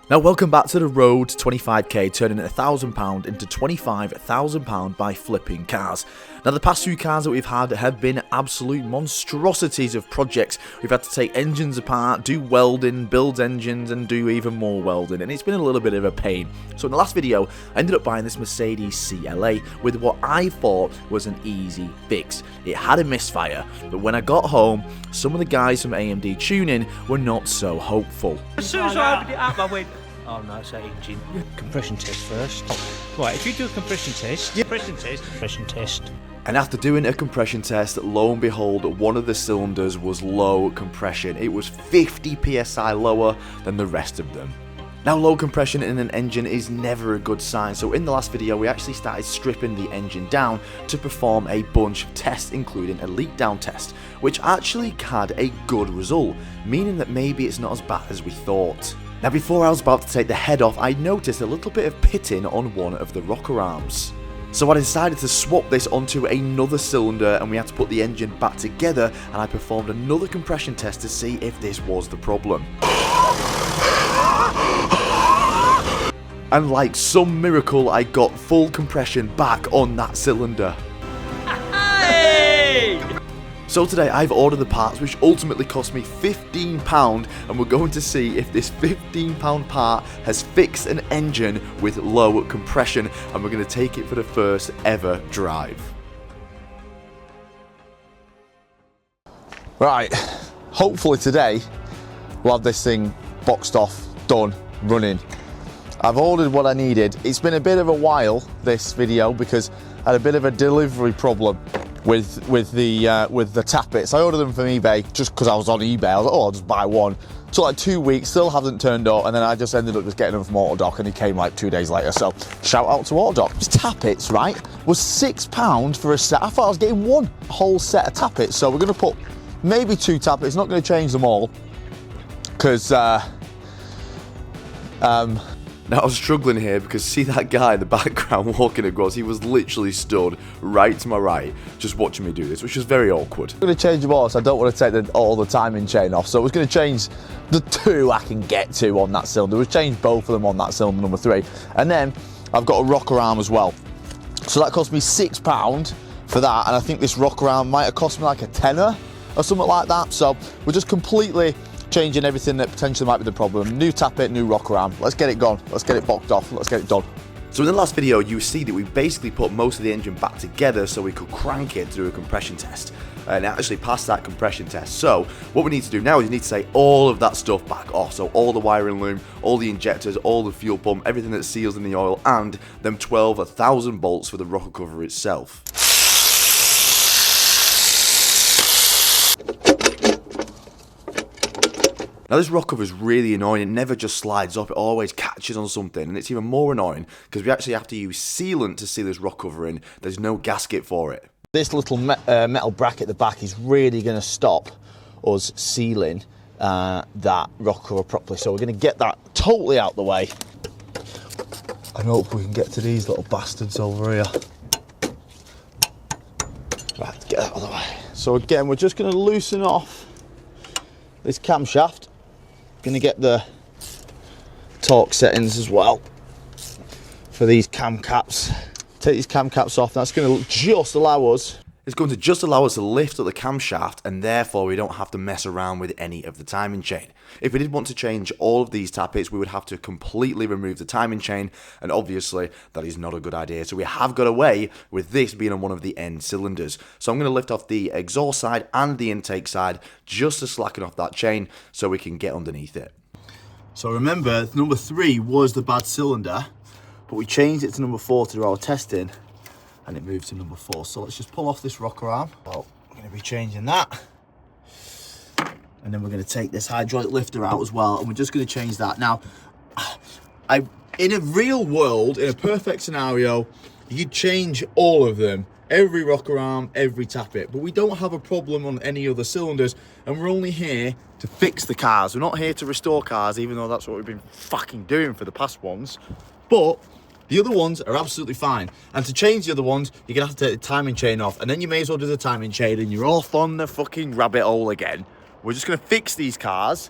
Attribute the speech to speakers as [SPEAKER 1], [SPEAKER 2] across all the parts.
[SPEAKER 1] Now welcome back to the road to 25k, turning £1,000 into £25,000 by flipping cars. Now the past few cars that we've had have been absolute monstrosities of projects. We've had to take engines apart, do welding, build engines and do even more welding, and it's been a little bit of a pain. So in the last video I ended up buying this Mercedes CLA with what I thought was an easy fix. It had a misfire, but when I got home some of the guys from AMD Tuning were not so hopeful.
[SPEAKER 2] As soon as I opened it up I went, oh no, it's that engine. Compression test first. Right, if you do a compression test, compression test.
[SPEAKER 1] And after doing a compression test, lo and behold, one of the cylinders was low compression. It was 50 psi lower than the rest of them. Now low compression in an engine is never a good sign, so in the last video we actually started stripping the engine down to perform a bunch of tests, including a leak down test, which actually had a good result, meaning that maybe it's not as bad as we thought. Now before I was about to take the head off, I noticed a little bit of pitting on one of the rocker arms. So I decided to swap this onto another cylinder and we had to put the engine back together, and I performed another compression test to see if this was the problem. And like some miracle I got full compression back on that cylinder. So today I've ordered the parts, which ultimately cost me £15, and we're going to see if this £15 part has fixed an engine with low compression, and we're going to take it for the first ever drive.
[SPEAKER 3] Right, hopefully today we'll have this thing boxed off, done, running. I've ordered what I needed. It's been a bit of a while, this video, because I had a bit of a delivery problem with the tappets. I ordered them from eBay just because I was on eBay. I was like, oh, I'll just buy one. Took like 2 weeks, still hasn't turned up, and then I just ended up just getting them from Autodoc, and he came like 2 days later. So shout out to Autodoc. These tappets, right, was £6 for a set. I thought I was getting one whole set of tappets. So we're gonna put maybe 2 tappets. Not gonna change them all because
[SPEAKER 1] Now I was struggling here because see that guy in the background walking across, he was literally stood right to my right just watching me do this, which was very awkward.
[SPEAKER 3] I'm going to change them all, so I don't want to take all the timing chain off. So I was going to change the 2 I can get to on that cylinder. We'll change both of them on that cylinder number 3. And then I've got a rocker arm as well. So that cost me £6 for that, and I think this rocker arm might have cost me like a tenner or something like that. So we're just completely changing everything that potentially might be the problem. New tappet, new rocker arm. Let's get it gone. Let's get it boxed off. Let's get it done.
[SPEAKER 1] So in the last video you see that we basically put most of the engine back together so we could crank it through a compression test, and it actually passed that compression test. So what we need to do now is we need to take all of that stuff back off. So all the wiring loom, all the injectors, all the fuel pump, everything that seals in the oil, and them 12,000 bolts for the rocker cover itself. Now this rock cover is really annoying. It never just slides up, it always catches on something, and it's even more annoying because we actually have to use sealant to seal this rock cover in. There's no gasket for it.
[SPEAKER 3] This little metal bracket at the back is really going to stop us sealing that rock cover properly. So we're going to get that totally out the way and hope we can get to these little bastards over here. Right, get that out of the way. So again, we're just going to loosen off this camshaft. Going to get the torque settings as well for these cam caps. Take these cam caps off. That's going to just allow us.
[SPEAKER 1] It's going to just allow us to lift up the camshaft, and therefore we don't have to mess around with any of the timing chain. If we did want to change all of these tappets, we would have to completely remove the timing chain, and obviously that is not a good idea. So we have got away with this being on one of the end cylinders. So I'm going to lift off the exhaust side and the intake side just to slacken off that chain so we can get underneath it.
[SPEAKER 3] So remember, number 3 was the bad cylinder, but we changed it to number 4 to do our testing, and it moved to number 4. So let's just pull off this rocker arm. Well, I'm going to be changing that. And then we're going to take this hydraulic lifter out as well, and we're just going to change that. Now, in a real world, in a perfect scenario, you'd change all of them. Every rocker arm, every tappet. But we don't have a problem on any other cylinders, and we're only here to fix the cars. We're not here to restore cars, even though that's what we've been fucking doing for the past ones. But the other ones are absolutely fine. And to change the other ones, you're going to have to take the timing chain off. And then you may as well do the timing chain and you're off on the fucking rabbit hole again. We're just going to fix these cars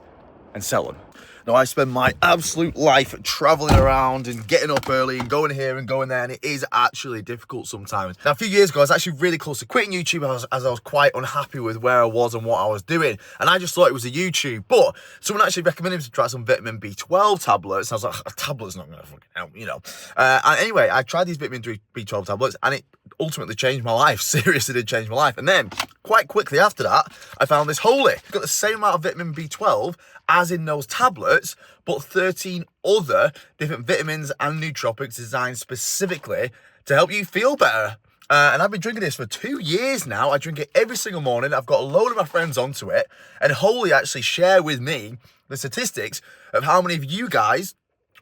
[SPEAKER 1] and sell them.
[SPEAKER 3] Now, I spend my absolute life traveling around and getting up early and going here and going there, and it is actually difficult sometimes. Now, a few years ago, I was actually really close to quitting YouTube as I was quite unhappy with where I was and what I was doing, and I just thought it was a YouTube, but someone actually recommended me to try some vitamin B12 tablets, and I was like, a tablet's not going to fucking help, you know. And anyway, I tried these vitamin B12 tablets, and it ultimately changed my life. Seriously did change my life. And then, quite quickly after that, I found this Holy. It's got the same amount of vitamin B12 as in those tablets, but 13 other different vitamins and nootropics designed specifically to help you feel better. And I've been drinking this for 2 years now. I drink it every single morning. I've got a load of my friends onto it. And Holy actually share with me the statistics of how many of you guys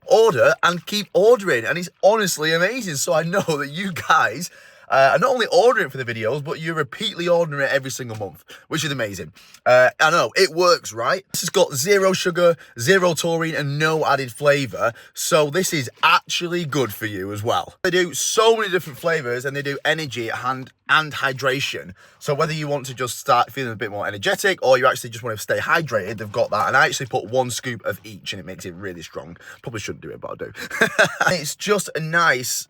[SPEAKER 3] order and keep ordering. And it's honestly amazing. So I know that you guys are not only ordering for the videos, but you're repeatedly ordering it every single month, which is amazing. I know, it works, right? This has got 0 sugar, 0 taurine, and no added flavour, so this is actually good for you as well. They do so many different flavours, and they do energy and hydration. So whether you want to just start feeling a bit more energetic, or you actually just want to stay hydrated, they've got that. And I actually put 1 scoop of each, and it makes it really strong. Probably shouldn't do it, but I do. It's just a nice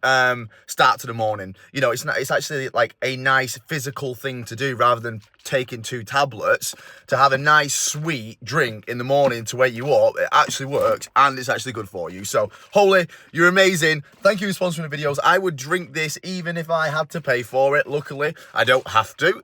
[SPEAKER 3] start to the morning. You know, it's actually like a nice physical thing to do rather than taking 2 tablets. To have a nice sweet drink in the morning to wake you up, it actually works, and it's actually good for you. So Holy, you're amazing. Thank you for sponsoring the videos. I would drink this even if I had to pay for it. Luckily, I don't have to.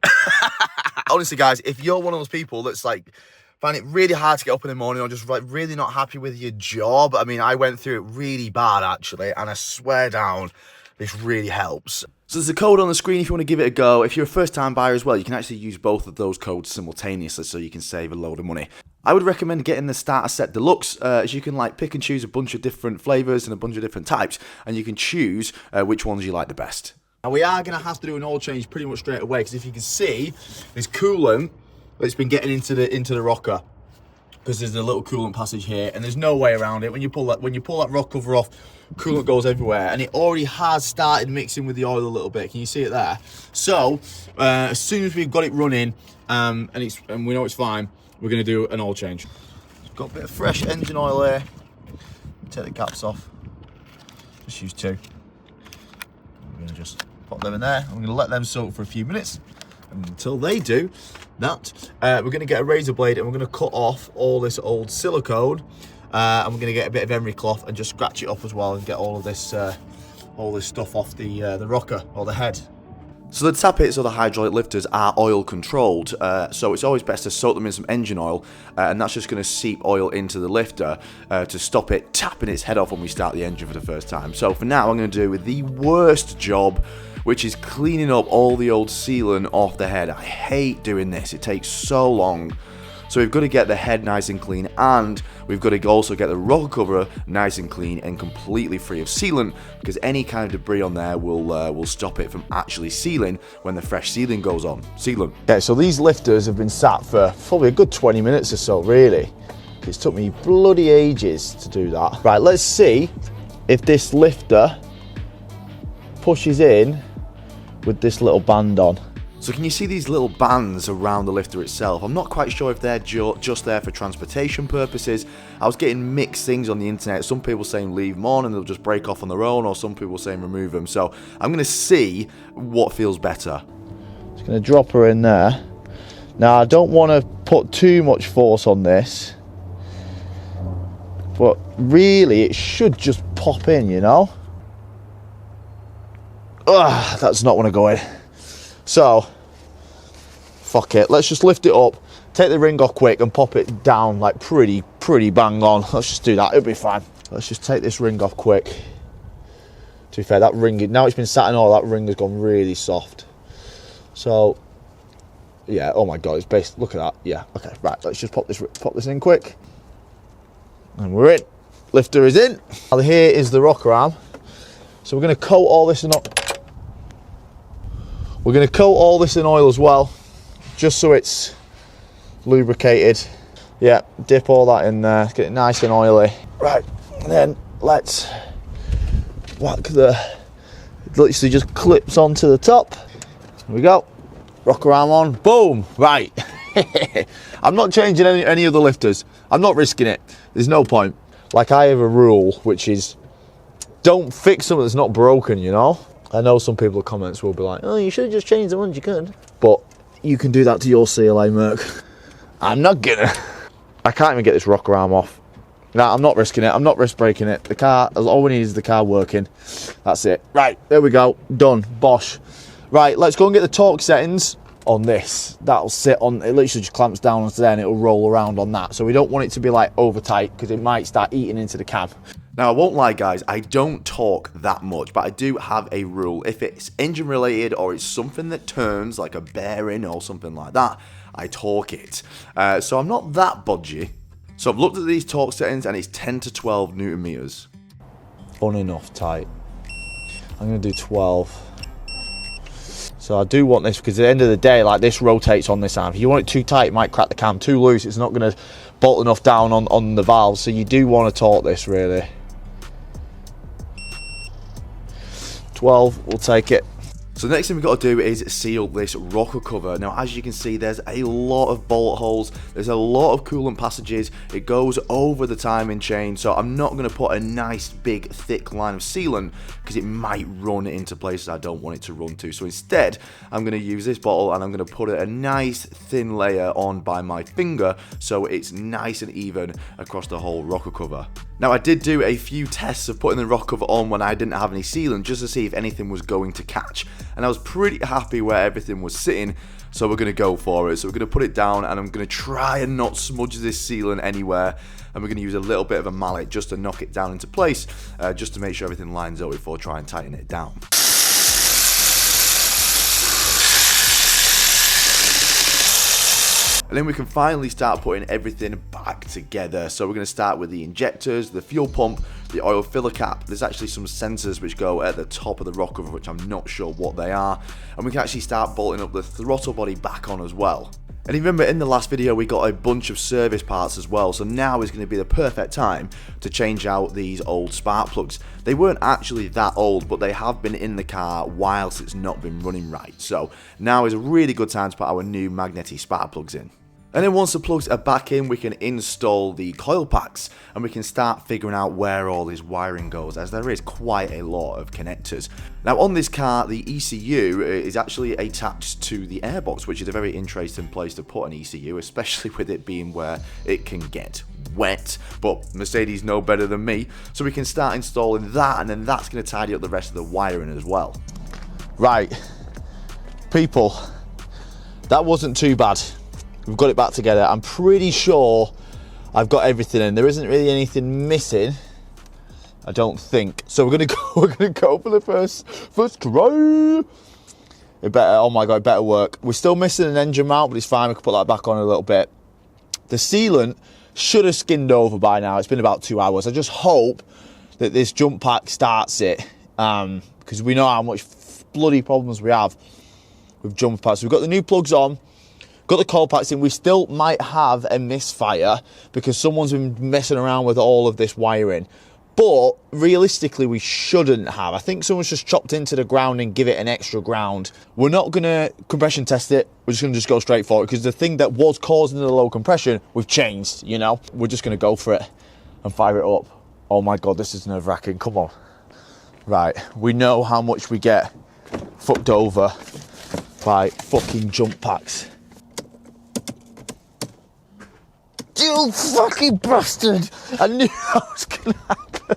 [SPEAKER 3] Honestly, guys, if you're one of those people that's like, find it really hard to get up in the morning, or just like really not happy with your job. I mean, I went through it really bad actually, and I swear down, this really helps.
[SPEAKER 1] So there's a code on the screen if you want to give it a go. If you're a first-time buyer as well, you can actually use both of those codes simultaneously, so you can save a load of money. I would recommend getting the starter set deluxe, as you can like pick and choose a bunch of different flavours and a bunch of different types, and you can choose which ones you like the best.
[SPEAKER 3] Now, we are going to have to do an oil change pretty much straight away, because if you can see, there's coolant that's been getting into the rocker, because there's a little coolant passage here, and there's no way around it. When you pull that rock cover off, coolant goes everywhere, and it already has started mixing with the oil a little bit. Can you see it there? So as soon as we've got it running, and we know it's fine, we're going to do an oil change. Got a bit of fresh engine oil here. Take the caps off. Just use 2. We're going to just pop them in there. I'm going to let them soak for a few minutes, and until they do that, we're going to get a razor blade, and we're going to cut off all this old silicone, and we're going to get a bit of emery cloth and just scratch it up as well, and get all this stuff off the rocker or the head.
[SPEAKER 1] So the tappets or the hydraulic lifters are oil controlled, so it's always best to soak them in some engine oil, and that's just going to seep oil into the lifter to stop it tapping its head off when we start the engine for the first time. So for now, I'm going to do the worst job, which is cleaning up all the old sealant off the head. I hate doing this, it takes so long. So we've got to get the head nice and clean, and we've got to also get the rocker cover nice and clean and completely free of sealant, because any kind of debris on there will stop it from actually sealing when the fresh sealing goes on. Sealant.
[SPEAKER 3] Okay, so these lifters have been sat for probably a good 20 minutes or so, really. It's took me bloody ages to do that. Right, let's see if this lifter pushes in with this little band on.
[SPEAKER 1] So can you see these little bands around the lifter itself? I'm not quite sure if they're just there for transportation purposes. I was getting mixed things on the internet. Some people saying leave them on and they'll just break off on their own, or some people saying remove them. So I'm going to see what feels better.
[SPEAKER 3] Just going to drop her in there. Now, I don't want to put too much force on this, but really it should just pop in, you know? Ugh, that's not want to go in. So, fuck it, let's just lift it up, take the ring off quick and pop it down like pretty bang on. Let's just do that, it'll be fine. Let's just take this ring off quick. To be fair, that ring, now it's been sat in oil, that ring has gone really soft. So, yeah, oh my God, it's based, look at that, yeah, okay, right, let's just pop this in quick. And we're in, lifter is in. Now here is the rocker arm. So we're going to coat all this in oil. We're going to coat all this in oil as well, just so it's lubricated. Yeah, dip all that in there, get it nice and oily. Right, and then let's whack it literally just clips onto the top. Here we go, rocker arm on, boom, right. I'm not changing any of the lifters. I'm not risking it. There's no point. Like, I have a rule, which is don't fix something that's not broken, you know? I know some people in comments will be like, oh, you should have just changed the ones you could. But you can do that to your CLA, Merc. I'm not gonna. I can't even get this rocker arm off. No, I'm not risking it. I'm not risk breaking it. The car, all we need is the car working. That's it. Right, there we go. Done. Bosh. Right, let's go and get the torque settings on this. That'll sit on, it literally just clamps down onto there and it'll roll around on that. So we don't want it to be like over tight because it might start eating into the cab.
[SPEAKER 1] Now, I won't lie, guys, I don't torque that much, but I do have a rule. If it's engine related or it's something that turns, like a bearing or something like that, I torque it. So I'm not that budgy. So I've looked at these torque settings and it's 10 to 12 Newton meters.
[SPEAKER 3] On enough tight. I'm going to do 12. So I do want this because at the end of the day, like, this rotates on this arm. If you want it too tight, it might crack the cam. Too loose, it's not going to bolt enough down on the valve. So you do want to torque this, really. 12, we'll take it.
[SPEAKER 1] So the next thing we've got to do is seal this rocker cover. Now, as you can see, there's a lot of bolt holes. There's a lot of coolant passages. It goes over the timing chain. So I'm not going to put a nice, big, thick line of sealant because it might run into places I don't want it to run to. So instead, I'm going to use this bottle and I'm going to put a nice, thin layer on by my finger so it's nice and even across the whole rocker cover. Now, I did do a few tests of putting the rocker cover on when I didn't have any sealant just to see if anything was going to catch. And I was pretty happy where everything was sitting, so we're going to go for it. So we're going to put it down and I'm going to try and not smudge this sealant anywhere. And we're going to use a little bit of a mallet just to knock it down into place, just to make sure everything lines up before trying and tighten it down. And then we can finally start putting everything back together. So we're going to start with the injectors, the fuel pump, the oil filler cap. There's actually some sensors which go at the top of the rocker cover, which I'm not sure what they are. And we can actually start bolting up the throttle body back on as well. And remember, in the last video we got a bunch of service parts as well, so now is going to be the perfect time to change out these old spark plugs. They weren't actually that old, but they have been in the car whilst it's not been running right. So now is a really good time to put our new magnetic spark plugs in. And then once the plugs are back in, we can install the coil packs and we can start figuring out where all this wiring goes, as there is quite a lot of connectors. Now, on this car, the ECU is actually attached to the airbox, which is a very interesting place to put an ECU, especially with it being where it can get wet. But Mercedes know better than me, so we can start installing that, and then that's going to tidy up the rest of the wiring as well.
[SPEAKER 3] Right, people, that wasn't too bad. We've got it back together. I'm pretty sure I've got everything in. There isn't really anything missing, I don't think. So we're gonna go for the first try. It better, oh my god, it better work. We're still missing an engine mount, but it's fine. We can put that back on in a little bit. The sealant should have skinned over by now. It's been about 2 hours. I just hope that this jump pack starts it, because we know how much bloody problems we have with jump packs. We've got the new plugs on. Got the coil packs in. We still might have a misfire because someone's been messing around with all of this wiring, but realistically we shouldn't have. I think someone's just chopped into the ground and give it an extra ground. We're not going to compression test it. We're just going to just go straight for it because the thing that was causing the low compression, we've changed, you know. We're just going to go for it and fire it up. Oh my god, this is nerve-wracking. Come on. Right, we know how much we get fucked over by fucking jump packs. You fucking bastard! I knew that was gonna happen.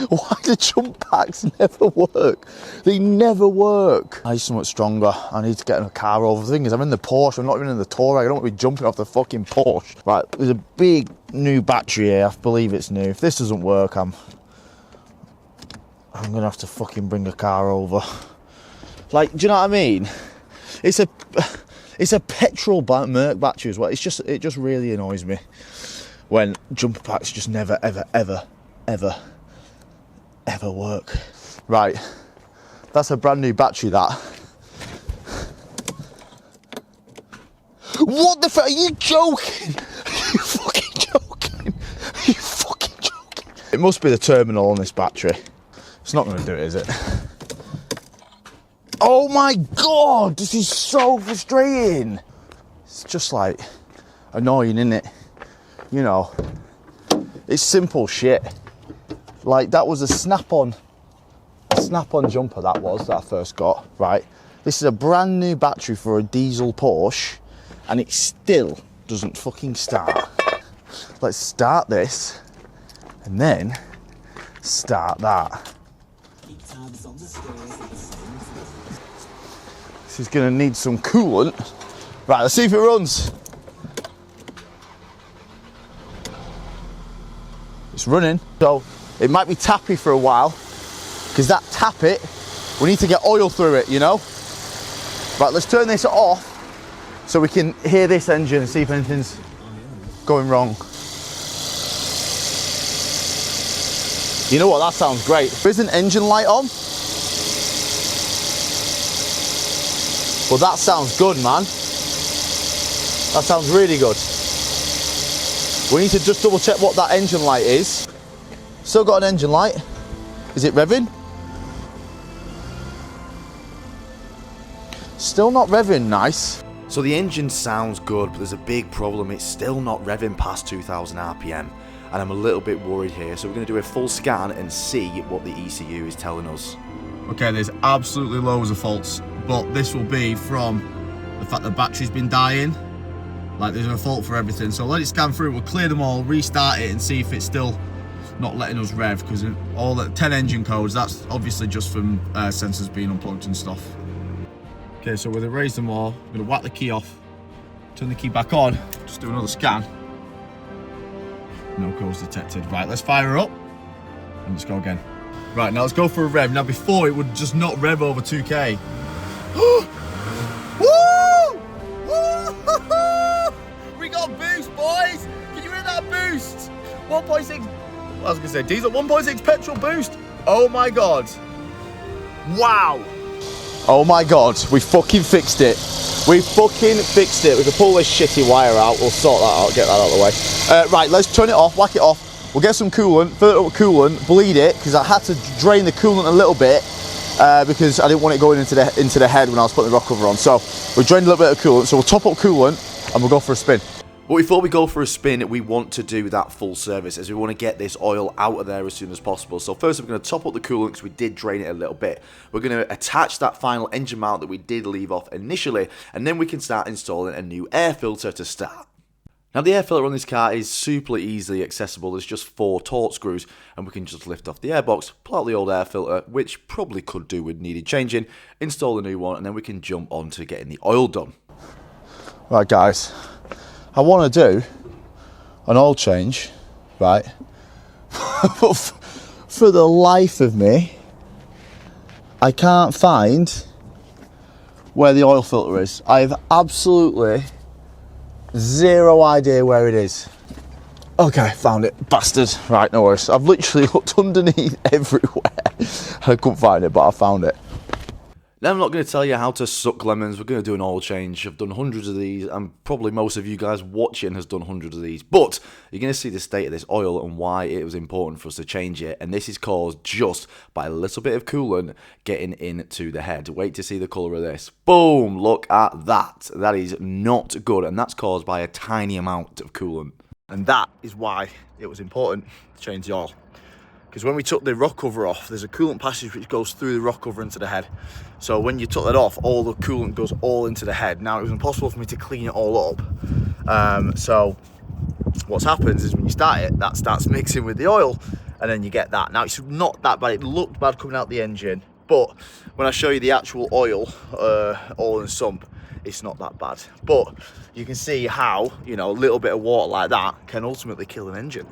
[SPEAKER 3] Why do jump packs never work? They never work. I need something stronger. I need to get in a car over. The thing is, I'm in the Porsche. I'm not even in the Touareg. I don't want to be jumping off the fucking Porsche. Right, there's a big new battery here. I believe it's new. If this doesn't work, I'm gonna have to fucking bring a car over. Like, do you know what I mean? It's a petrol Merc battery as well. It just really annoys me when jumper packs just never, ever work. Right, that's a brand new battery, that. What the fuck? Are you joking? Are you fucking joking? Are you fucking joking? It must be the terminal on this battery. It's not going to do it, is it? Oh my god, this is so frustrating. It's just like annoying, isn't it? You know, it's simple shit. Like that was a snap-on jumper that I first got, right? This is a brand new battery for a diesel Porsche and it still doesn't fucking start. Let's start this and then start that. This is gonna need some coolant. Right, let's see if it runs. It's running, so it might be tappy for a while, because that tap it, we need to get oil through it, you know? Right, let's turn this off so we can hear this engine and see if anything's going wrong. You know what, that sounds great. There's an engine light on. Well, that sounds good, man. That sounds really good. We need to just double check what that engine light is. Still got an engine light. Is it revving? Still not revving nice.
[SPEAKER 1] So the engine sounds good, but there's a big problem. It's still not revving past 2000 RPM. And I'm a little bit worried here. So we're going to do a full scan and see what the ECU is telling us.
[SPEAKER 3] Okay, there's absolutely loads of faults, but this will be from the fact the battery's been dying. Like there's a fault for everything. So let it scan through, we'll clear them all, restart it and see if it's still not letting us rev, because all the 10 engine codes, that's obviously just from sensors being unplugged and stuff. Okay, so we'll erase them all. I'm gonna whack the key off, turn the key back on, just do another scan. No codes detected. Right, let's fire her up and let's go again. Right, now let's go for a rev. Now before it would just not rev over 2K. Woo! We got boost, boys! Can you hear that boost? 1.6, I was gonna say diesel, 1.6 petrol boost. Oh my God. Wow. Oh my God, we fucking fixed it. We fucking fixed it. We can pull this shitty wire out. We'll sort that out, get that out of the way. Right, let's turn it off, whack it off. We'll get some coolant, fill it up with coolant, bleed it, because I had to drain the coolant a little bit because I didn't want it going into the head when I was putting the rock cover on. So we drained a little bit of coolant, so we'll top up coolant and we'll go for a spin.
[SPEAKER 1] But before we go for a spin, we want to do that full service, as we want to get this oil out of there as soon as possible. So first we're going to top up the coolant, because we did drain it a little bit. We're going to attach that final engine mount that we did leave off initially, and then we can start installing a new air filter to start. Now the air filter on this car is super easily accessible. There's just 4 Torx screws, and we can just lift off the airbox, pull out the old air filter, which probably could do with needed changing, install a new one, and then we can jump on to getting the oil done.
[SPEAKER 3] Right guys, I want to do an oil change, right? But for the life of me, I can't find where the oil filter is. I have absolutely zero idea where it is. Okay, found it, bastard. Right, no worries. I've literally looked underneath everywhere. I couldn't find it, but I found it.
[SPEAKER 1] Now I'm not going to tell you how to suck lemons. We're going to do an oil change. I've done hundreds of these, and probably most of you guys watching has done hundreds of these. But you're going to see the state of this oil and why it was important for us to change it. And this is caused just by a little bit of coolant getting into the head. Wait to see the colour of this. Boom! Look at that. That is not good, and that's caused by a tiny amount of coolant.
[SPEAKER 3] And that is why it was important to change the oil. Because when we took the rock cover off, there's a coolant passage which goes through the rock cover into the head. So when you took that off, all the coolant goes all into the head. Now it was impossible for me to clean it all up. So what's happens is when you start it, that starts mixing with the oil, and then you get that. Now it's not that bad. It looked bad coming out the engine, but when I show you the actual oil, oil and sump, it's not that bad. But you can see how, you know, a little bit of water like that can ultimately kill an engine.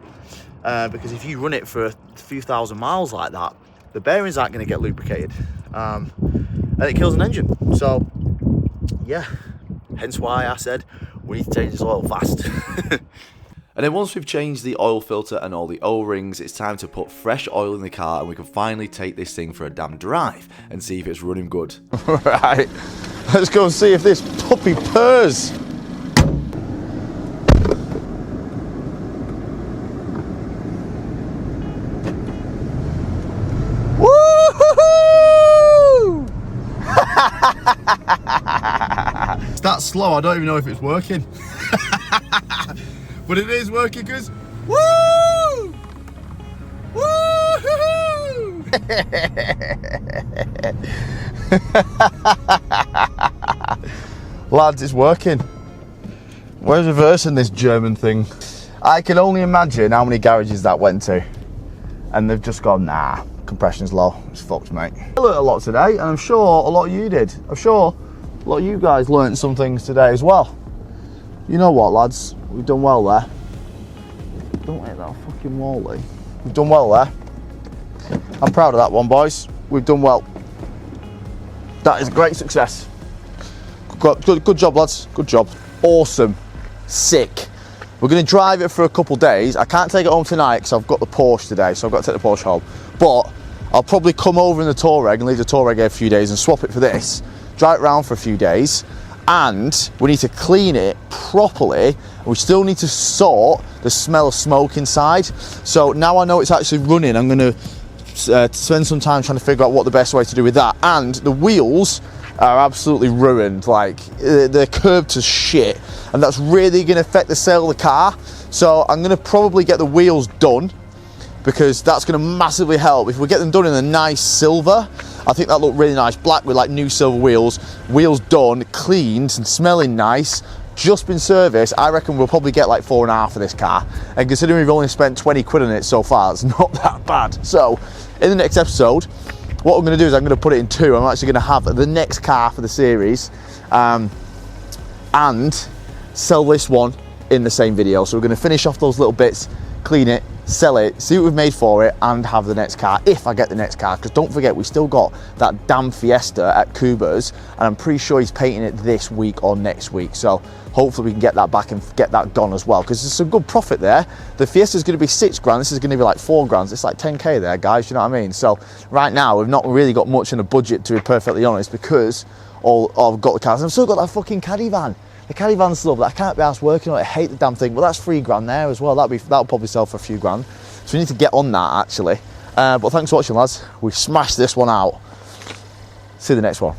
[SPEAKER 3] Because if you run it for a few thousand miles like that, the bearings aren't going to get lubricated, and it kills an engine. So yeah, hence why I said we need to change this oil fast.
[SPEAKER 1] And then once we've changed the oil filter and all the O-rings, it's time to put fresh oil in the car, and we can finally take this thing for a damn drive and see if it's running good.
[SPEAKER 3] Right, let's go and see if this puppy purrs. That slow, I don't even know if it's working. But it is working because, woo! Woo! Lads, it's working. Where's reversing this German thing? I can only imagine how many garages that went to. And they've just gone, nah, compression's low, it's fucked, mate. I learned a lot today, and I'm sure a lot of you did. I'm sure a lot of you guys learned some things today as well. You know what, lads? We've done well there. Don't hit that fucking wall, Lee. We've done well there. I'm proud of that one, boys. We've done well. That is a great success. Good job, lads. Good job. Awesome. Sick. We're going to drive it for a couple days. I can't take it home tonight because I've got the Porsche today, so I've got to take the Porsche home. But I'll probably come over in the Touareg and leave the Touareg here a few days and swap it for this. Drive it around for a few days. And we need to clean it properly. And we still need to sort the smell of smoke inside. So now I know it's actually running, I'm going to spend some time trying to figure out what the best way to do with that. And the wheels are absolutely ruined, like they're curved to shit, and that's really going to affect the sale of the car. So I'm going to probably get the wheels done, because that's going to massively help. If we get them done in a nice silver, I think that look really nice, black with like new silver wheels done, cleaned and smelling nice, just been serviced. I reckon we'll probably get like 4.5 for this car, and considering we've only spent 20 quid on it so far, it's not that bad. So in the next episode, what I'm going to do is I'm going to put it in two. I'm actually going to have the next car for the series and sell this one in the same video. So we're going to finish off those little bits, clean it, sell it, see what we've made for it, and have the next car, if I get the next car. Because don't forget, we still got that damn Fiesta at Kuba's, and I'm pretty sure he's painting it this week or next week. So hopefully we can get that back and get that done as well, because there's some good profit there. The Fiesta's going to be 6 grand, this is going to be like 4 grand. It's like 10k there, guys, you know what I mean? So right now we've not really got much in a budget, to be perfectly honest, because I've got the cars. I've still got that fucking caddy van. The caddy van's lovely. I can't be asked working on it. I hate the damn thing, but that's 3 grand there as well. That'll probably sell for a few grand. So we need to get on that, actually. But thanks for watching, lads. We've smashed this one out. See you the next one.